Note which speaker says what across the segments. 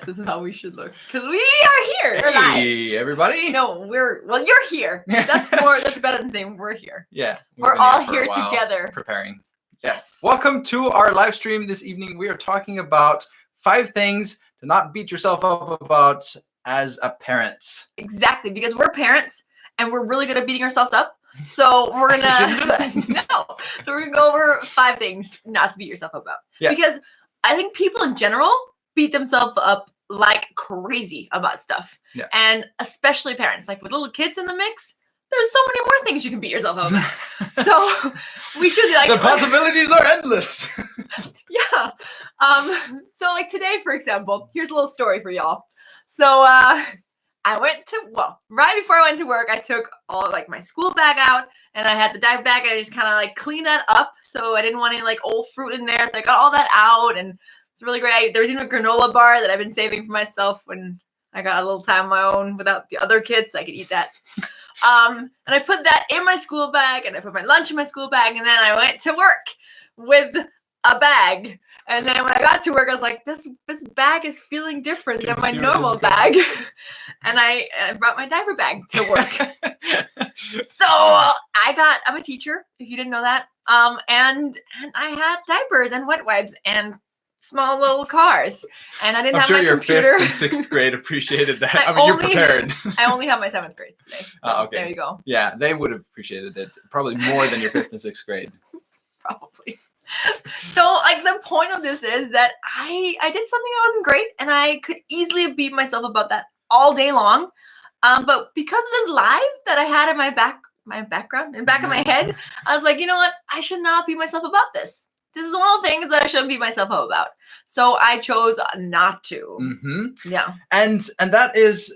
Speaker 1: This is how we should look. Because we are here.
Speaker 2: Hey, everybody.
Speaker 1: No, you're here. That's better than saying we're here.
Speaker 2: Yeah.
Speaker 1: We're all here together.
Speaker 2: Preparing.
Speaker 1: Yes.
Speaker 2: Welcome to our live stream this evening. We are talking about 5 things to not beat yourself up about as a parent.
Speaker 1: Exactly, because we're parents and we're really good at beating ourselves up. So we're gonna
Speaker 2: shouldn't do that.
Speaker 1: No. So we're gonna go over 5 things not to beat yourself up about.
Speaker 2: Yeah.
Speaker 1: Because I think people in general beat themselves up like crazy about stuff.
Speaker 2: Yeah.
Speaker 1: And especially parents. Like with little kids in the mix, there's so many more things you can beat yourself up about. So we should like
Speaker 2: the possibilities are endless.
Speaker 1: Yeah. So like today, for example, here's a little story for y'all. So I went to, right before I went to work, I took all like my school bag out and I had the dive bag and I just kind of like cleaned that up. So I didn't want any like old fruit in there. So I got all that out and it's really great. There's even a granola bar that I've been saving for myself when I got a little time of my own without the other kids. So I could eat that. And I put that in my school bag and I put my lunch in my school bag and then I went to work with a bag. And then when I got to work, I was like, this bag is feeling different than my normal bag. And I brought my diaper bag to work. So I'm a teacher, if you didn't know that. And I had diapers and wet wipes and small little cars. And I didn't have my computer.
Speaker 2: I'm sure your 5th and 6th grade appreciated that. I mean, you're prepared.
Speaker 1: I only have my 7th grade today. So
Speaker 2: okay.
Speaker 1: There you go.
Speaker 2: Yeah, they would have appreciated it. Probably more than your 5th and 6th grade.
Speaker 1: Probably. So like the point of this is that I did something that wasn't great and I could easily beat myself about that all day long. But because of this live that I had in my background, in the back of my head, I was like, you know what? I should not beat myself about this. This is one of the things that I shouldn't beat myself up about. So I chose not to.
Speaker 2: Mm-hmm.
Speaker 1: Yeah.
Speaker 2: And that is,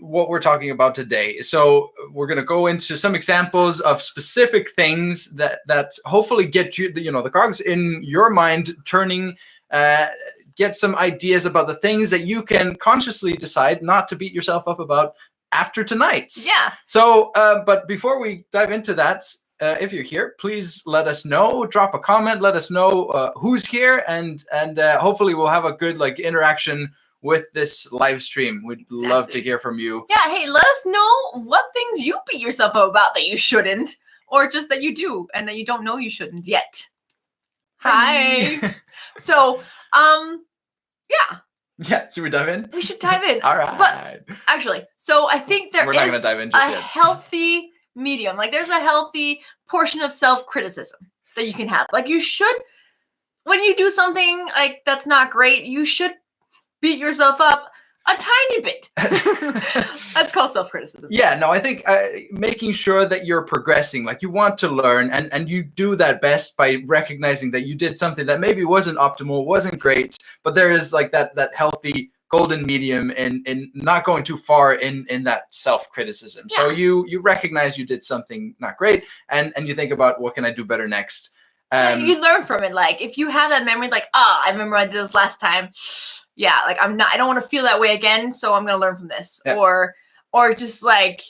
Speaker 2: what we're talking about today. So we're going to go into some examples of specific things that hopefully get you, the cogs in your mind turning, get some ideas about the things that you can consciously decide not to beat yourself up about after tonight.
Speaker 1: Yeah.
Speaker 2: So, but before we dive into that, if you're here, please let us know. Drop a comment. Let us know who's here, and hopefully we'll have a good interaction with this live stream. We'd love to hear from you.
Speaker 1: Yeah. Hey, let us know what things you beat yourself up about that you shouldn't, or just that you do and that you don't know you shouldn't yet. Hi. So, yeah.
Speaker 2: Yeah. Should we dive in?
Speaker 1: We should dive in.
Speaker 2: All right.
Speaker 1: But actually, so I think we're
Speaker 2: not going to dive in just yet.
Speaker 1: Healthy medium. Like there's a healthy portion of self-criticism that you can have. Like you should, when you do something like that's not great, you should beat yourself up a tiny bit. That's called self-criticism.
Speaker 2: Yeah, no, I think making sure that you're progressing, like you want to learn, and you do that best by recognizing that you did something that maybe wasn't optimal, wasn't great, but there is like that healthy golden medium in not going too far in that self-criticism. Yeah. So you recognize you did something not great and you think about what can I do better next.
Speaker 1: You learn from it. Like if you have that memory, like, I remember I did this last time. Yeah, like I don't want to feel that way again, so I'm gonna learn from this. Yeah. Or just like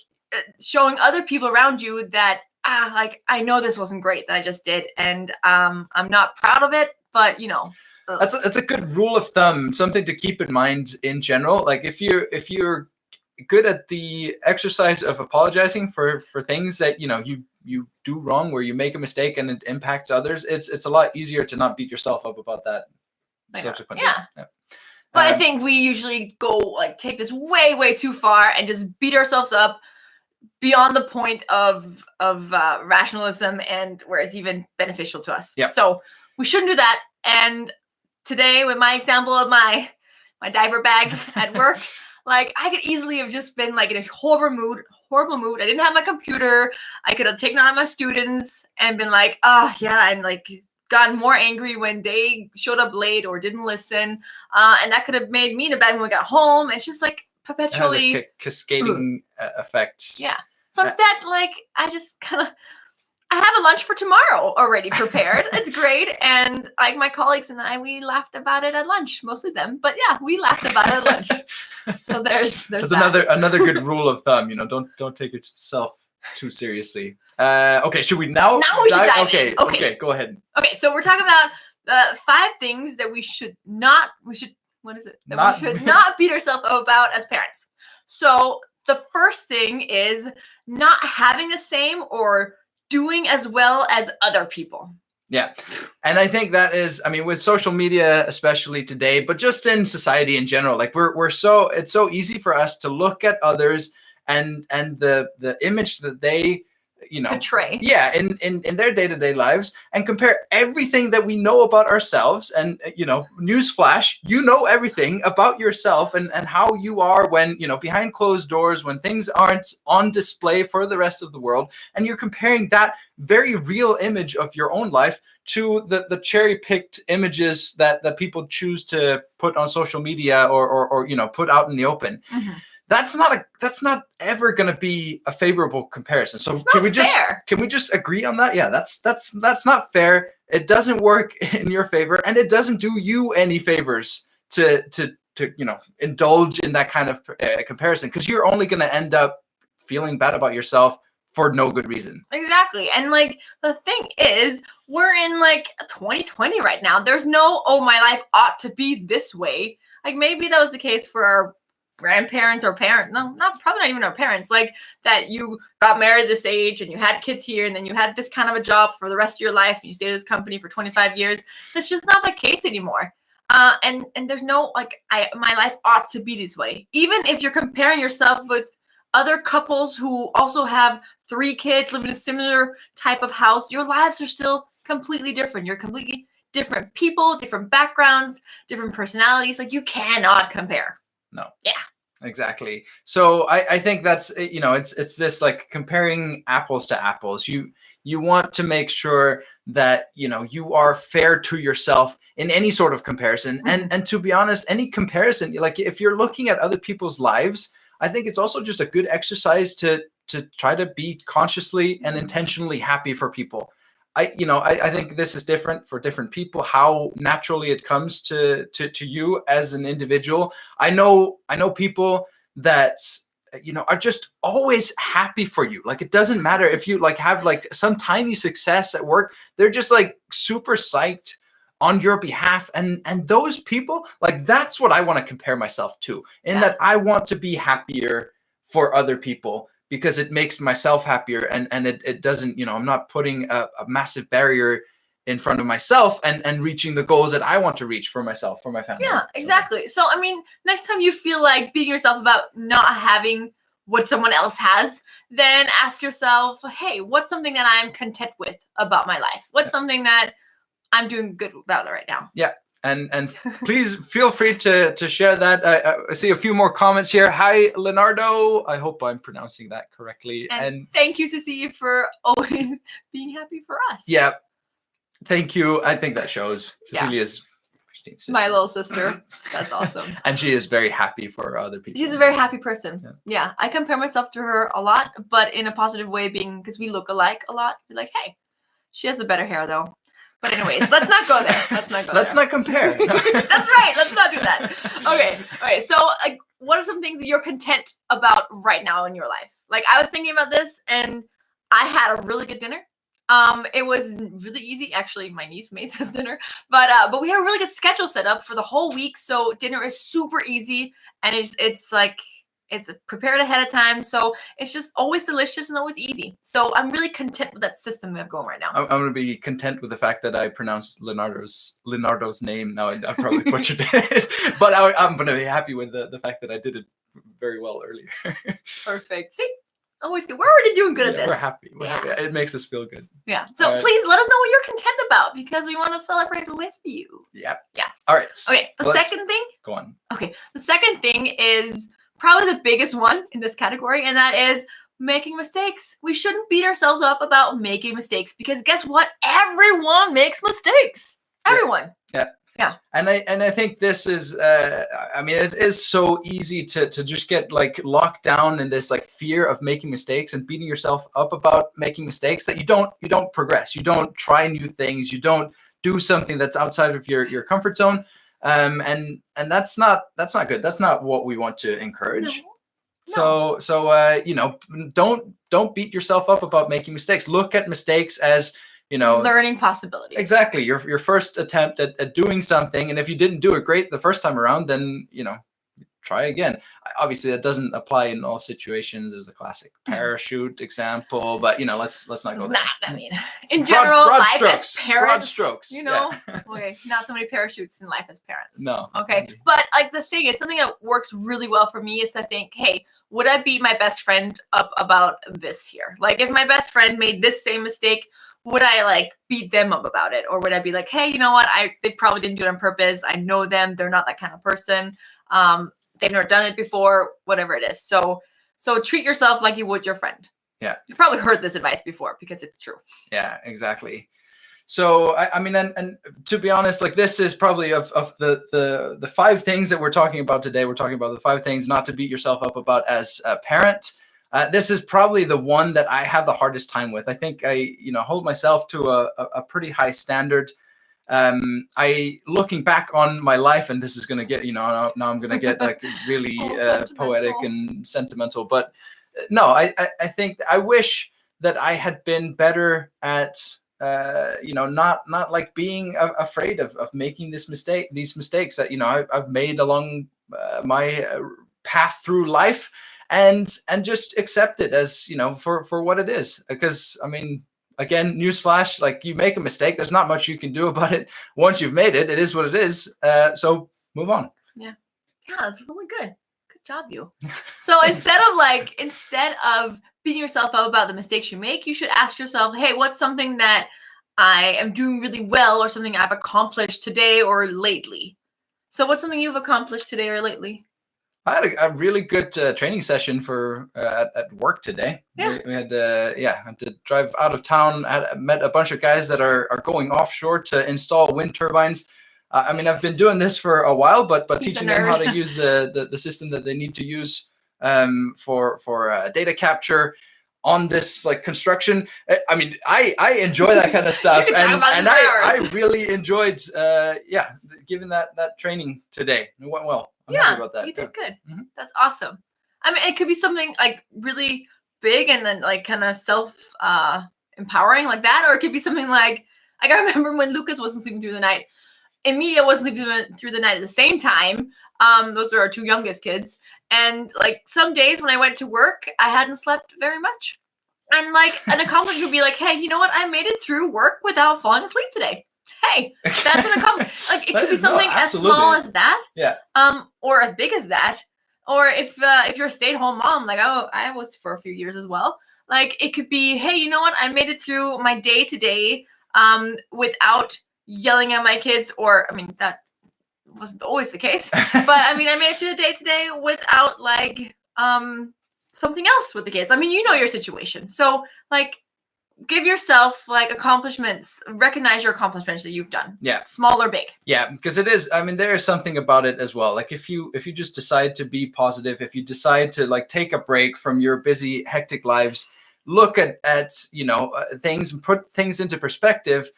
Speaker 1: showing other people around you that like I know this wasn't great that I just did, and I'm not proud of it, but
Speaker 2: That's a good rule of thumb, something to keep in mind in general. Like if you're good at the exercise of apologizing for things that you do wrong, where you make a mistake and it impacts others, it's a lot easier to not beat yourself up about that subsequently.
Speaker 1: Yeah. But I think we usually go take this way, way too far and just beat ourselves up beyond the point of rationalism and where it's even beneficial to us.
Speaker 2: Yeah.
Speaker 1: So we shouldn't do that. And today, with my example of my diaper bag at work, like I could easily have just been like in a horrible mood. I didn't have my computer. I could have taken on my students and been like, and like gotten more angry when they showed up late or didn't listen. And that could have made me in a bad mood when we got home. It's just like perpetually
Speaker 2: a cascading effect.
Speaker 1: Yeah. So instead, like I just kind of, I have a lunch for tomorrow already prepared. It's great. And like my colleagues and I, we laughed about it at lunch, mostly them. But yeah, we laughed about it at lunch. So there's
Speaker 2: That's another good rule of thumb. Don't take yourself too seriously. Okay, should we now?
Speaker 1: Now we should dive in.
Speaker 2: Okay, go ahead.
Speaker 1: Okay, so we're talking about 5 things that we should What is it that
Speaker 2: Not-
Speaker 1: we should not beat ourselves up about as parents? So the first thing is not having the same or doing as well as other people.
Speaker 2: Yeah. And I think that is, I mean, with social media, especially today, but just in society in general, like it's so easy for us to look at others and the image that they,
Speaker 1: Portray.
Speaker 2: yeah, in their day-to-day lives, and compare everything that we know about ourselves. And newsflash, everything about yourself and how you are when behind closed doors, when things aren't on display for the rest of the world, and you're comparing that very real image of your own life to the cherry-picked images that people choose to put on social media or put out in the open.
Speaker 1: Mm-hmm.
Speaker 2: That's not ever going to be a favorable comparison. So can we just agree on that? Yeah, that's not fair. It doesn't work in your favor, and it doesn't do you any favors to indulge in that kind of comparison, because you're only going to end up feeling bad about yourself for no good reason.
Speaker 1: Exactly. And like the thing is, we're in like 2020 right now. There's no, oh, my life ought to be this way. Like maybe that was the case for our grandparents or parents. No, probably not even our parents. Like that you got married this age and you had kids here and then you had this kind of a job for the rest of your life and you stayed at this company for 25 years. That's just not the case anymore. And there's no like, my life ought to be this way. Even if you're comparing yourself with other couples who also have 3 kids, live in a similar type of house, your lives are still completely different. You're completely different people, different backgrounds, different personalities. Like you cannot compare.
Speaker 2: No.
Speaker 1: Yeah.
Speaker 2: Exactly. So I think that's, it's this like comparing apples to apples. You want to make sure that, you are fair to yourself in any sort of comparison. And to be honest, any comparison, like if you're looking at other people's lives, I think it's also just a good exercise to try to be consciously and intentionally happy for people. I think this is different for different people, how naturally it comes to you as an individual. I know people that are just always happy for you. Like it doesn't matter if you like have like some tiny success at work, they're just like super psyched on your behalf. And those people, like that's what I want to compare myself to, in that I want to be happier for other people, because it makes myself happier, and it doesn't, I'm not putting a massive barrier in front of myself and reaching the goals that I want to reach for myself, for my family.
Speaker 1: Yeah, exactly. So, I mean, next time you feel like beating yourself about not having what someone else has, then ask yourself, hey, what's something that I'm content with about my life? What's something that I'm doing good about it right now?
Speaker 2: Yeah. And please feel free to share that. I see a few more comments here. Hi, Leonardo. I hope I'm pronouncing that correctly.
Speaker 1: And thank you, Cecilia, for always being happy for us.
Speaker 2: Yeah. Thank you. I think that shows. Cecilia's Christine's sister.
Speaker 1: My little sister. That's awesome.
Speaker 2: And she is very happy for other people.
Speaker 1: She's a very happy person. Yeah. I compare myself to her a lot, but in a positive way, because we look alike a lot. We're like, hey, she has the better hair though. But anyways, let's not go there. Let's
Speaker 2: not compare.
Speaker 1: That's right. Let's not do that. Okay. So, like, what are some things that you're content about right now in your life? Like, I was thinking about this, and I had a really good dinner. It was really easy. Actually, my niece made this dinner, but we have a really good schedule set up for the whole week. So dinner is super easy, and it's like. It's prepared ahead of time, so it's just always delicious and always easy. So I'm really content with that system we have going right now.
Speaker 2: I'm going to be content with the fact that I pronounced Leonardo's name. Now I probably butchered it, but I'm going to be happy with the fact that I did it very well earlier.
Speaker 1: Perfect. See, always good. We're already doing good at this.
Speaker 2: We're happy. It makes us feel good.
Speaker 1: Yeah. So please let us know what you're content about, because we want to celebrate with you.
Speaker 2: Yeah.
Speaker 1: Yeah.
Speaker 2: All right.
Speaker 1: Okay. The second thing.
Speaker 2: Go on.
Speaker 1: Okay. The second thing is probably the biggest one in this category, and that is making mistakes. We shouldn't beat ourselves up about making mistakes, because guess what? Everyone makes mistakes. Everyone. Yeah.
Speaker 2: And I think this is, it is so easy to just get like locked down in this like fear of making mistakes and beating yourself up about making mistakes, that you don't progress. You don't try new things. You don't do something that's outside of your comfort zone. And that's not good. That's not what we want to encourage. No. So don't beat yourself up about making mistakes. Look at mistakes as,
Speaker 1: learning possibilities.
Speaker 2: Exactly. Your first attempt at doing something. And if you didn't do it great the first time around, then, try again. Obviously, that doesn't apply in all situations. There's the classic parachute example, but let's not go there.
Speaker 1: I mean, in general,
Speaker 2: broad
Speaker 1: life
Speaker 2: strokes,
Speaker 1: as parents,
Speaker 2: broad strokes.
Speaker 1: Okay, not so many parachutes in life as parents.
Speaker 2: No.
Speaker 1: Okay, but like the thing is, something that works really well for me is to think, hey, would I beat my best friend up about this here? Like, if my best friend made this same mistake, would I like beat them up about it, or would I be like, hey, you know what? They probably didn't do it on purpose. I know them. They're not that kind of person. They've never done it before, whatever it is. So treat yourself like you would your friend.
Speaker 2: Yeah.
Speaker 1: You've probably heard this advice before because it's true.
Speaker 2: Yeah, exactly. So, I mean, and to be honest, like this is probably of the 5 things that we're talking about today. We're talking about the 5 things not to beat yourself up about as a parent. This is probably the one that I have the hardest time with. I think I, hold myself to a pretty high standard. Looking back on my life, and this is going to get, now I'm going to get like really poetic and sentimental, but no, I think I wish that I had been better at, not like being afraid of making these mistakes that, I've made along my path through life, and just accept it as, for what it is. Because, I mean, again, newsflash, like you make a mistake, there's not much you can do about it. Once you've made it, it is what it is. So move on.
Speaker 1: Yeah, that's really good. Good job, you. So instead of beating yourself up about the mistakes you make, you should ask yourself, hey, what's something that I am doing really well, or something I've accomplished today or lately? So what's something you've accomplished today or lately?
Speaker 2: I had a really good training session for at work today.
Speaker 1: Yeah.
Speaker 2: We had had to drive out of town. Met a bunch of guys that are going offshore to install wind turbines. I mean, I've been doing this for a while, but teaching them how to use the system that they need to use for data capture on this like construction. I mean, I enjoy that kind of stuff, and I really enjoyed giving that training today. It went well. I'm happy about that.
Speaker 1: You did good. Mm-hmm. That's awesome. I mean, it could be something like really big and then like kind of self empowering like that, or it could be something like I remember when Lucas wasn't sleeping through the night, Emilia wasn't sleeping through the night at the same time. Those are our 2 youngest kids, and like some days when I went to work, I hadn't slept very much, and like an accomplishment would be like, hey, you know what? I made it through work without falling asleep today. Hey, that's an accomplishment. Like it could be something as small as that, or as big as that, or if you're a stay-at-home mom, like I was for a few years as well. Like it could be, hey, you know what? I made it through my day today, without yelling at my kids, or I mean that wasn't always the case, but I mean I made it through the day today without like something else with the kids. I mean, you know your situation, so like. Give yourself like accomplishments, recognize your accomplishments that you've done.
Speaker 2: Yeah.
Speaker 1: Small or big.
Speaker 2: Yeah, because it is, I mean, there is something about it as well. Like if you just decide to be positive, if you decide to like take a break from your busy, hectic lives, look at things and put things into perspective,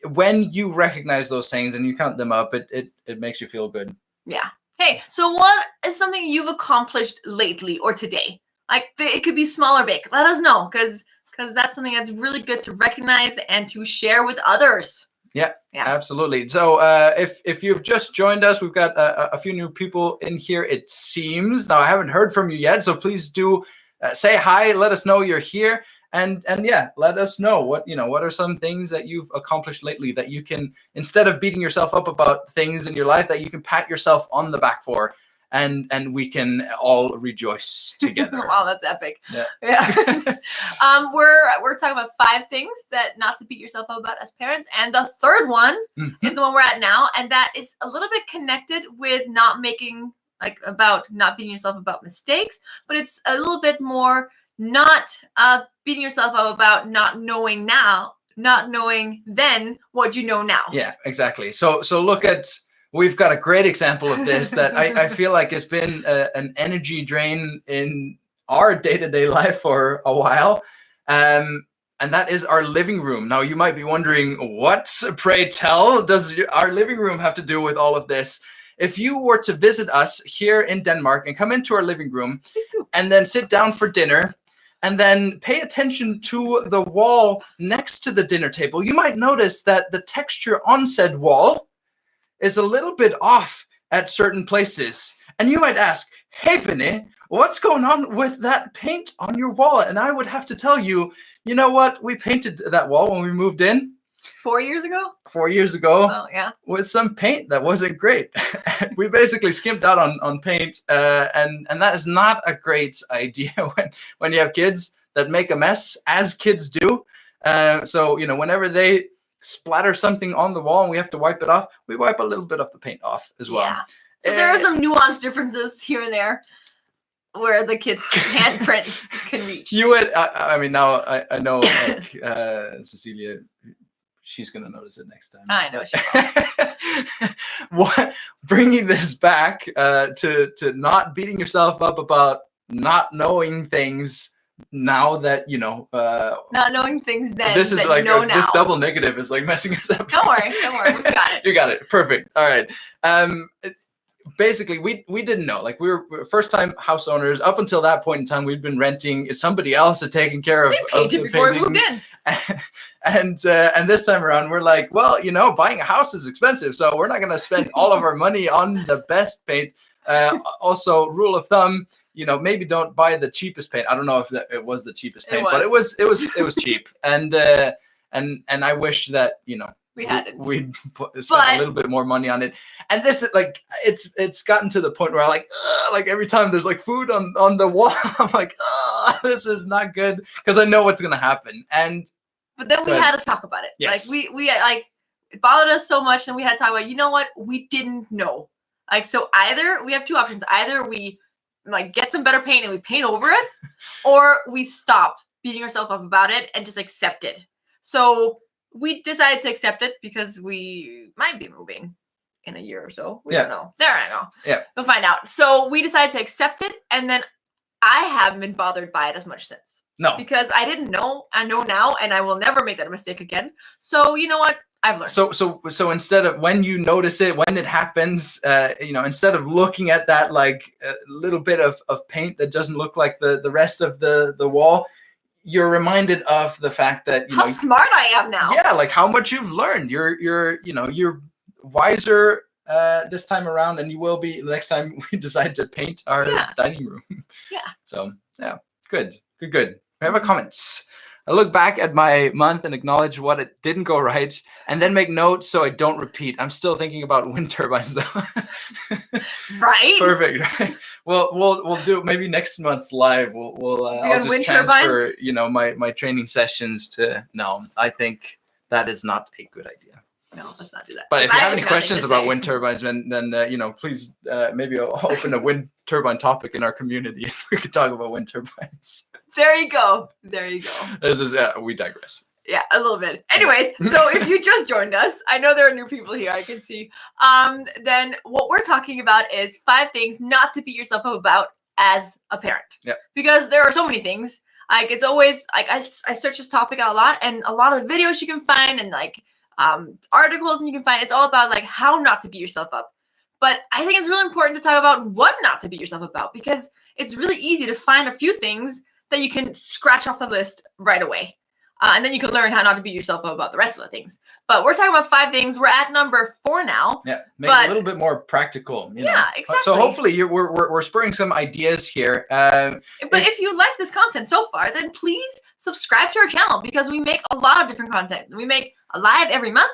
Speaker 2: when you recognize those things and you count them up, it makes you feel good.
Speaker 1: Yeah. Hey, so what is something you've accomplished lately or today? Like it could be small or big. Let us know, because that's something that's really good to recognize and to share with others.
Speaker 2: Yeah, absolutely. So if you've just joined us, we've got a few new people in here, it seems. Now, I haven't heard from you yet, so please do say hi. Let us know you're here. And let us know what are some things that you've accomplished lately that you can, instead of beating yourself up about things in your life, that you can pat yourself on the back for. And we can all rejoice together.
Speaker 1: Wow, that's epic.
Speaker 2: Yeah.
Speaker 1: We're talking about 5 things that not to beat yourself up about as parents, and the third one is the one we're at now, and that is a little bit connected with not beating yourself about mistakes, but it's a little bit more not beating yourself up about not knowing then what you know now.
Speaker 2: Yeah, exactly. So look at. We've got a great example of this that I feel like has been an energy drain in our day-to-day life for a while. And that is our living room. Now, you might be wondering, what, pray tell, does our living room have to do with all of this? If you were to visit us here in Denmark and come into our living room and then sit down for dinner, and then pay attention to the wall next to the dinner table. You might notice that the texture on said wall is a little bit off at certain places. And you might ask, hey, Benny, what's going on with that paint on your wall? And I would have to tell you, you know what? We painted that wall when we moved in.
Speaker 1: 4 years ago?
Speaker 2: 4 years ago.
Speaker 1: Oh, yeah.
Speaker 2: With some paint that wasn't great. We basically skimped out on paint. And that is not a great idea when you have kids that make a mess, as kids do. So, you know, whenever they splatter something on the wall and we have to wipe it off, we wipe a little bit of the paint off as well. Yeah.
Speaker 1: So there are some nuanced differences here and there where the kids' handprints can reach.
Speaker 2: You would, I mean, now I know, like, Cecilia, she's going to notice it next time.
Speaker 1: I know she will.
Speaker 2: What, bringing this back to not beating yourself up about not knowing things now that, you know.
Speaker 1: Not knowing things then
Speaker 2: this is
Speaker 1: that
Speaker 2: like,
Speaker 1: you know now.
Speaker 2: This double negative is like messing us up.
Speaker 1: Don't worry. We got it.
Speaker 2: You got it. Perfect. All right. Basically, we didn't know. Like, we were first time house owners. Up until that point in time, we'd been renting. Somebody else had taken care of.
Speaker 1: We painted before we moved in.
Speaker 2: And this time around, we're like, well, you know, buying a house is expensive, so we're not going to spend all of our money on the best paint. Also, rule of thumb, you know, maybe don't buy the cheapest paint. I don't know if it was the cheapest paint, but it was cheap. And I wish that, you know, we'd spent a little bit more money on it. And this is like, it's gotten to the point where I like every time there's like food on the wall, I'm like, this is not good, because I know what's gonna happen. But
Speaker 1: then we had to talk about it.
Speaker 2: Yes.
Speaker 1: Like we like, it bothered us so much, and we had to talk about, you know what, we didn't know. Like, so either we have two options. Either we like get some better paint and we paint over it, or we stop beating ourselves up about it and just accept it. So we decided to accept it because we might be moving in a year or so. We don't know. There I go.
Speaker 2: Yeah.
Speaker 1: We'll find out. So we decided to accept it, and then I haven't been bothered by it as much since.
Speaker 2: No.
Speaker 1: Because I didn't know. I know now, and I will never make that mistake again. So you know what? I've learned.
Speaker 2: So instead of, when you notice it, when it happens, you know, instead of looking at that like little bit of paint that doesn't look like the rest of the wall, you're reminded of the fact that, you know,
Speaker 1: how smart I am now.
Speaker 2: Yeah, like how much you've learned. You're wiser this time around than you will be the next time we decide to paint our dining room.
Speaker 1: Yeah.
Speaker 2: So yeah, good. We have a comments. I look back at my month and acknowledge what it didn't go right, and then make notes so I don't repeat. I'm still thinking about wind turbines though.
Speaker 1: Right.
Speaker 2: Perfect. Right. Well, we'll do maybe next month's live. I'll just transfer, you know, my training sessions to. No, I think that is not a good idea.
Speaker 1: No, let's not do that.
Speaker 2: But if you have any questions about wind turbines, then you know, please maybe I'll open a wind turbine topic in our community and we could talk about wind turbines.
Speaker 1: There you go.
Speaker 2: This is we digress.
Speaker 1: Yeah, a little bit. Anyways, so if you just joined us, I know there are new people here, I can see. Then what we're talking about is 5 things not to beat yourself up about as a parent.
Speaker 2: Yeah.
Speaker 1: Because there are so many things. Like, it's always like I search this topic out a lot, and a lot of the videos you can find and like articles and you can find, it's all about like how not to beat yourself up. But I think it's really important to talk about what not to beat yourself about, because it's really easy to find a few things that you can scratch off the list right away. And then you can learn how not to beat yourself up about the rest of the things. But we're talking about 5 things. We're at number 4 now.
Speaker 2: Yeah, make it a little bit more practical. You know?
Speaker 1: Exactly.
Speaker 2: So hopefully we're spurring some ideas here.
Speaker 1: But if you like this content so far, then please subscribe to our channel, because we make a lot of different content. We make a live every month,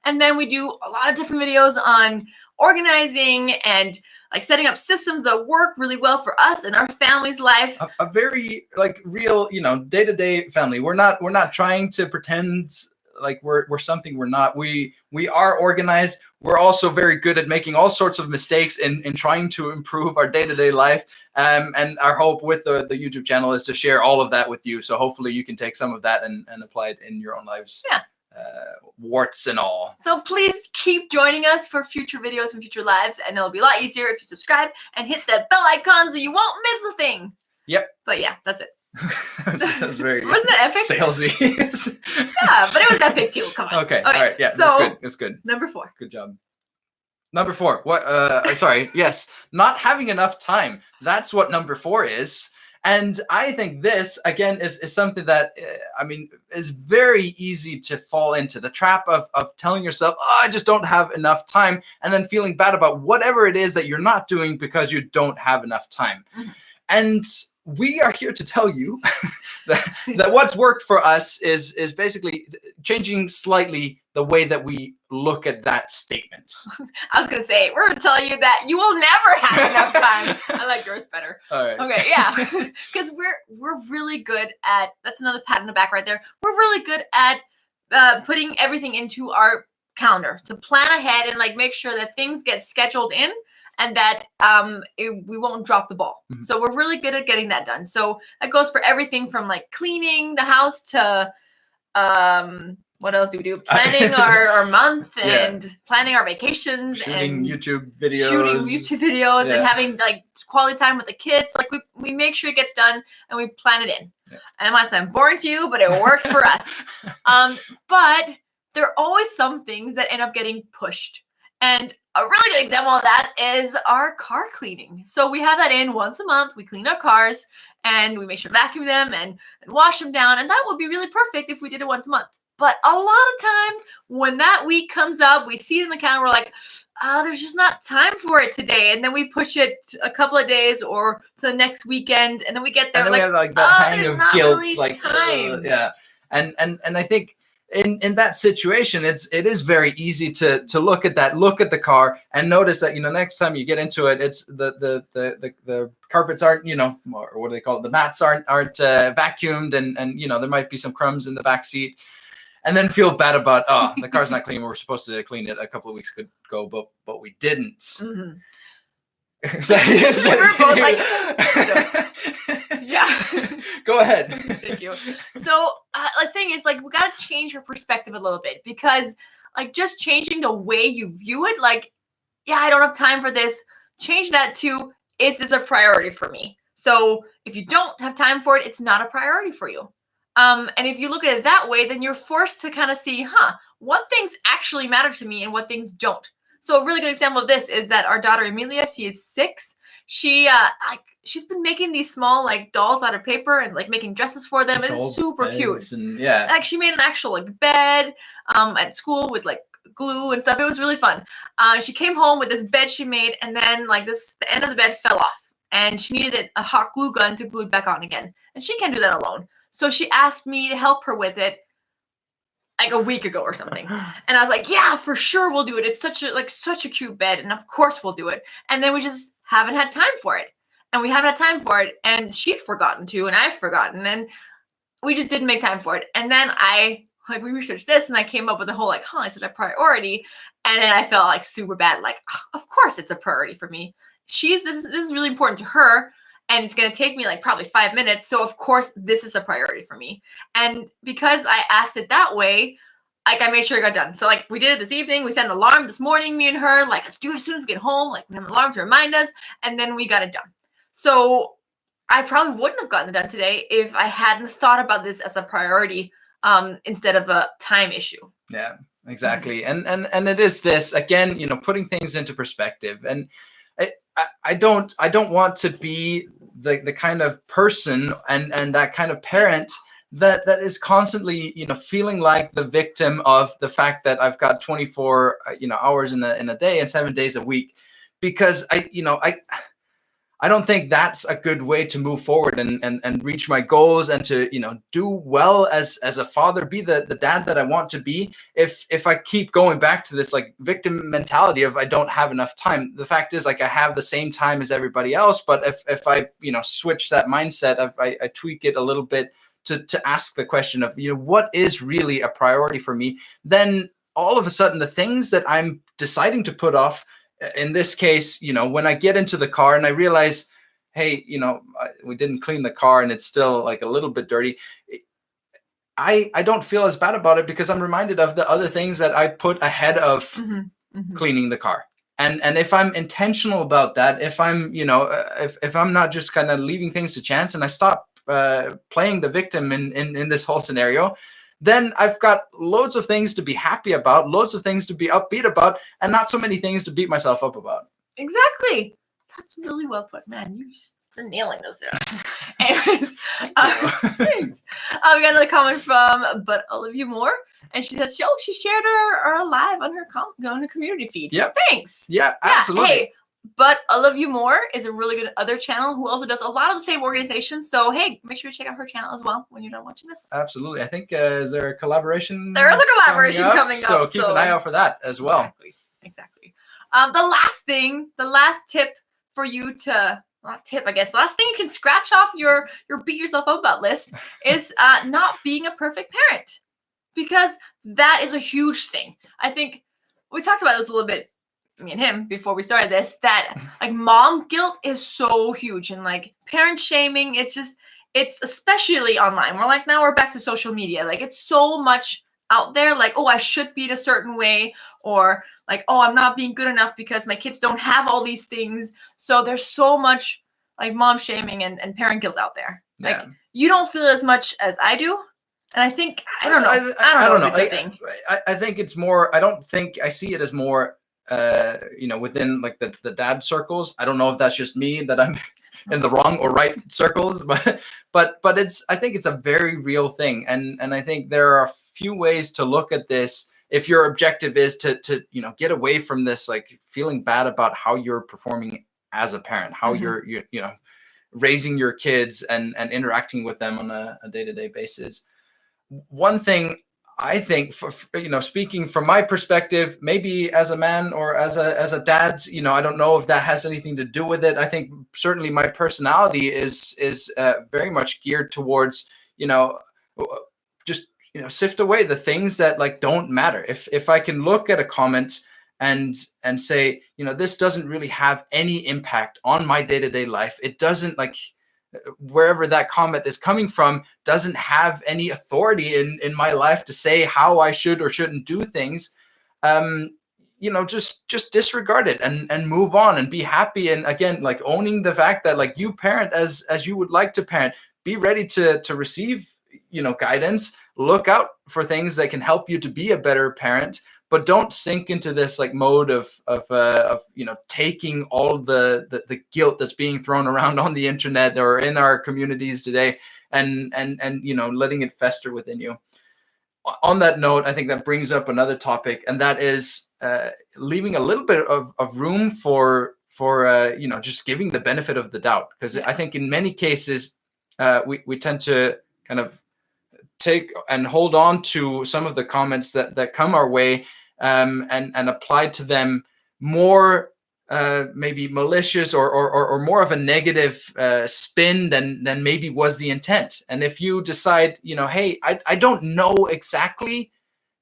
Speaker 1: and then we do a lot of different videos on organizing and like setting up systems that work really well for us and our family's life.
Speaker 2: A very like real, you know, day-to-day family. We're not trying to pretend like we're something we're not. We are organized. We're also very good at making all sorts of mistakes in trying to improve our day-to-day life. And our hope with the YouTube channel is to share all of that with you. So hopefully you can take some of that and apply it in your own lives.
Speaker 1: Yeah.
Speaker 2: Warts and all.
Speaker 1: So please keep joining us for future videos and future lives, and it'll be a lot easier if you subscribe and hit that bell icon so you won't miss a thing.
Speaker 2: Yep.
Speaker 1: But yeah, that's it.
Speaker 2: that was very
Speaker 1: wasn't that epic?
Speaker 2: Salesy.
Speaker 1: Yeah, but it was epic too. Come on.
Speaker 2: Okay. All right. Yeah,
Speaker 1: so,
Speaker 2: that's good.
Speaker 1: Number 4.
Speaker 2: Good job. Number 4. What? Sorry. Yes. Not having enough time. That's what number 4 is. And I think this, again, is something that, is very easy to fall into the trap of telling yourself, oh, I just don't have enough time, and then feeling bad about whatever it is that you're not doing because you don't have enough time. Mm-hmm. And we are here to tell you that what's worked for us is basically changing slightly the way that we look at that statement.
Speaker 1: I was going to say, we're going to tell you that you will never have enough time. I like yours better.
Speaker 2: All right.
Speaker 1: Okay, yeah. Because we're really good at, that's another pat in the back right there. We're really good at putting everything into our calendar to plan ahead and like make sure that things get scheduled in and that we won't drop the ball. Mm-hmm. So we're really good at getting that done. So that goes for everything from like cleaning the house to what else do we do? Planning our month and planning our vacations
Speaker 2: shooting YouTube videos
Speaker 1: and having like quality time with the kids. Like we make sure it gets done and we plan it in. Yeah. And it might sound boring to you, but it works for us. But there are always some things that end up getting pushed. And a really good example of that is our car cleaning. So we have that in once a month. We clean our cars and we make sure to vacuum them and wash them down. And that would be really perfect if we did it once a month. But a lot of time when that week comes up, we see it in the calendar, we're like, there's just not time for it today. And then we push it a couple of days or to the next weekend. And then we get there
Speaker 2: and then we have like that hang of guilt. Really like,
Speaker 1: time.
Speaker 2: And I think in that situation, it is very easy to look at the car and notice that, next time you get into it, it's the carpets aren't, or what do they call it? The mats aren't vacuumed and there might be some crumbs in the back seat. And then feel bad about, the car's not clean. We were supposed to clean it a couple of weeks ago, but we didn't. Mm-hmm. So we're both like, yeah. Go ahead.
Speaker 1: Thank you. So the thing is, like, we got to change your perspective a little bit because, like, just changing the way you view it, like, yeah, I don't have time for this. Change that to, is this a priority for me? So if you don't have time for it, it's not a priority for you. And if you look at it that way, then you're forced to kind of see, what things actually matter to me and what things don't. So a really good example of this is that our daughter Emilia, she is 6. She's been making these small like dolls out of paper and like making dresses for them. It's super cute.
Speaker 2: And,
Speaker 1: like she made an actual like bed at school with like glue and stuff. It was really fun. She came home with this bed she made, and then like the end of the bed fell off, and she needed a hot glue gun to glue it back on again. And she can't do that alone. So she asked me to help her with it like a week ago or something. And I was like, yeah, for sure we'll do it. It's such a cute bed. And of course we'll do it. And then we just haven't had time for it. And we haven't had time for it. And she's forgotten too. And I've forgotten. And we just didn't make time for it. And then we researched this and I came up with the whole is it a priority? And then I felt like super bad. Like, of course it's a priority for me. This is really important to her. And it's going to take me like probably 5 minutes. So of course this is a priority for me. And because I asked it that way, like I made sure it got done. So like we did it this evening. We set an alarm this morning, me and her, like let's do it as soon as we get home. Like we have an alarm to remind us. And then we got it done. So I probably wouldn't have gotten it done today if I hadn't thought about this as a priority instead of a time issue.
Speaker 2: Yeah, exactly. Mm-hmm. And it is this, again, putting things into perspective. And I don't want to be the kind of person and that kind of parent that is constantly feeling like the victim of the fact that I've got 24 hours in a day and 7 days a week, because I don't think that's a good way to move forward and reach my goals and to do well as a father, be the dad that I want to be. If I keep going back to this like victim mentality of I don't have enough time, the fact is like I have the same time as everybody else. But if I switch that mindset, I tweak it a little bit to ask the question of what is really a priority for me, then all of a sudden the things that I'm deciding to put off, in this case, when I get into the car and I realize, hey, we didn't clean the car and it's still like a little bit dirty, I don't feel as bad about it because I'm reminded of the other things that I put ahead of cleaning the car. And if I'm intentional about that, if I'm, if I'm not just kind of leaving things to chance and I stop playing the victim in this whole scenario, then I've got loads of things to be happy about, loads of things to be upbeat about, and not so many things to beat myself up about.
Speaker 1: Exactly. That's really well put, man. You just You're nailing this. Anyways,
Speaker 2: Thanks.
Speaker 1: we got another comment from But I Love You More. And she says, she shared her live on her community feed.
Speaker 2: Yep.
Speaker 1: Thanks.
Speaker 2: Yeah, absolutely.
Speaker 1: Hey, But I Love You More is a really good other channel who also does a lot of the same organizations. So, hey, make sure to check out her channel as well when you're done watching this.
Speaker 2: Absolutely. I think, is there a collaboration?
Speaker 1: There is a collaboration coming up.
Speaker 2: So keep an eye out for that as well.
Speaker 1: Exactly. The last tip for you to, not tip, I guess, the last thing you can scratch off your beat yourself up about list is not being a perfect parent. Because that is a huge thing. I think we talked about this a little bit, me and him, before we started this, that like mom guilt is so huge, and like parent shaming, it's especially online. Now we're back to social media. Like it's so much out there, like, oh, I should be a certain way, or like, oh, I'm not being good enough because my kids don't have all these things. So there's so much like mom shaming and parent guilt out there.
Speaker 2: Yeah.
Speaker 1: Like you don't feel as much as I do. And I think, I don't know. I don't know. If it's a thing.
Speaker 2: I think it's more, I don't think I see it as more, within like the dad circles. I don't know if that's just me, that I'm in the wrong or right circles, but I think it's a very real thing. And I think there are a few ways to look at this. If your objective is to get away from this, like feeling bad about how you're performing as a parent, how you're raising your kids and interacting with them on a day-to-day basis. One thing I think, for speaking from my perspective, maybe as a man or as a dad, I don't know if that has anything to do with it. I think certainly my personality is very much geared towards, just sift away the things that like don't matter. If I can look at a comment and say, this doesn't really have any impact on my day-to-day life. It doesn't, like, wherever that comment is coming from doesn't have any authority in my life to say how I should or shouldn't do things. Just disregard it and move on and be happy. And again, like owning the fact that like you parent as you would like to parent, be ready to receive, guidance, look out for things that can help you to be a better parent. But don't sink into this like mode of taking all of the guilt that's being thrown around on the internet or in our communities today and letting it fester within you. On that note, I think that brings up another topic, and that is leaving a little bit of room for just giving the benefit of the doubt. Because I think in many cases we tend to kind of take and hold on to some of the comments that come our way and apply to them more maybe malicious or more of a negative spin than maybe was the intent. And if you decide, hey, I don't know exactly,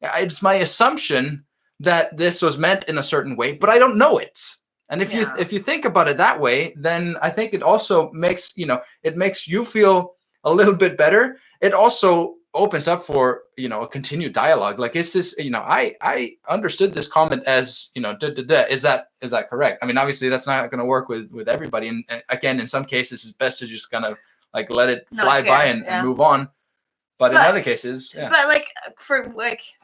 Speaker 2: it's my assumption that this was meant in a certain way, but I don't know it. And if you think about it that way, then I think it also makes, it makes you feel a little bit better. It also opens up for, a continued dialogue. Like, is this, I understood this comment as, is that correct? I mean, obviously that's not going to work with everybody. And again, in some cases, it's best to just kind of like let it fly by and move on. But in other cases,
Speaker 1: But for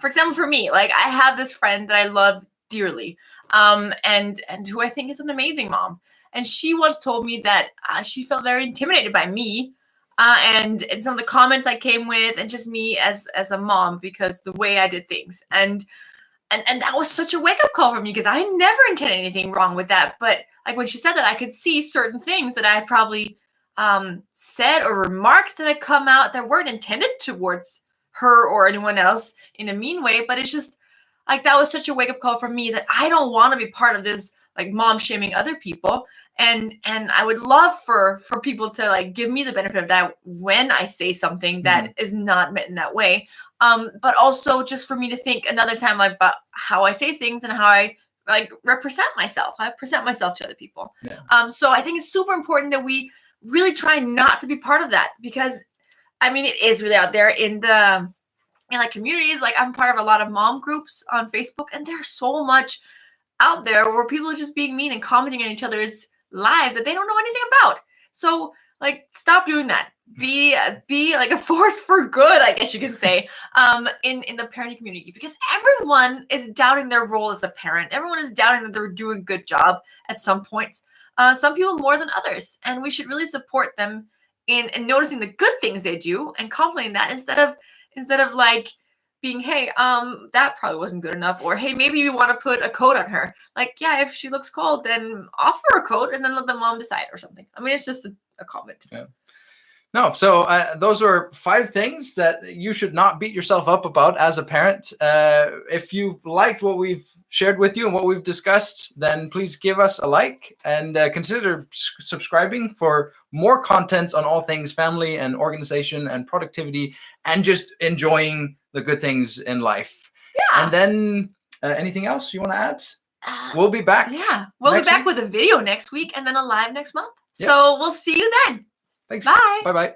Speaker 1: example, for me, like I have this friend that I love dearly, and who I think is an amazing mom. And she once told me that she felt very intimidated by me. And some of the comments I came with, and just me as a mom, because the way I did things, and that was such a wake up call for me, because I never intended anything wrong with that. But like when she said that, I could see certain things that I had probably said or remarks that had come out that weren't intended towards her or anyone else in a mean way. But it's just like that was such a wake up call for me that I don't want to be part of this like mom shaming other people. And I would love for people to like give me the benefit of that when I say something that is not meant in that way. But also just for me to think another time like about how I say things and how I like represent myself. I present myself to other people. Yeah. So I think it's super important that we really try not to be part of that, because I mean, it is really out there in like communities. Like I'm part of a lot of mom groups on Facebook, and there's so much out there where people are just being mean and commenting on each other's lives that they don't know anything about. So like stop doing that. Be like a force for good, I guess you can say, in the parenting community, because everyone is doubting their role as a parent. Everyone is doubting that they're doing a good job at some points. some people more than others, and we should really support them in noticing the good things they do and complimenting that instead of like being, hey, that probably wasn't good enough, or hey, maybe you want to put a coat on her. Like, yeah, if she looks cold, then offer a coat and then let the mom decide or something. I mean, it's just a comment.
Speaker 2: Yeah. No, so those are 5 things that you should not beat yourself up about as a parent. If you've liked what we've shared with you and what we've discussed, then please give us a like and consider subscribing for more content on all things family and organization and productivity and just enjoying the good things in life.
Speaker 1: Yeah.
Speaker 2: And then anything else you want to add? We'll be back.
Speaker 1: Yeah, we'll be back with a video next week and then a live next month. Yep. So we'll see you then.
Speaker 2: Thanks.
Speaker 1: Bye.
Speaker 2: Bye-bye.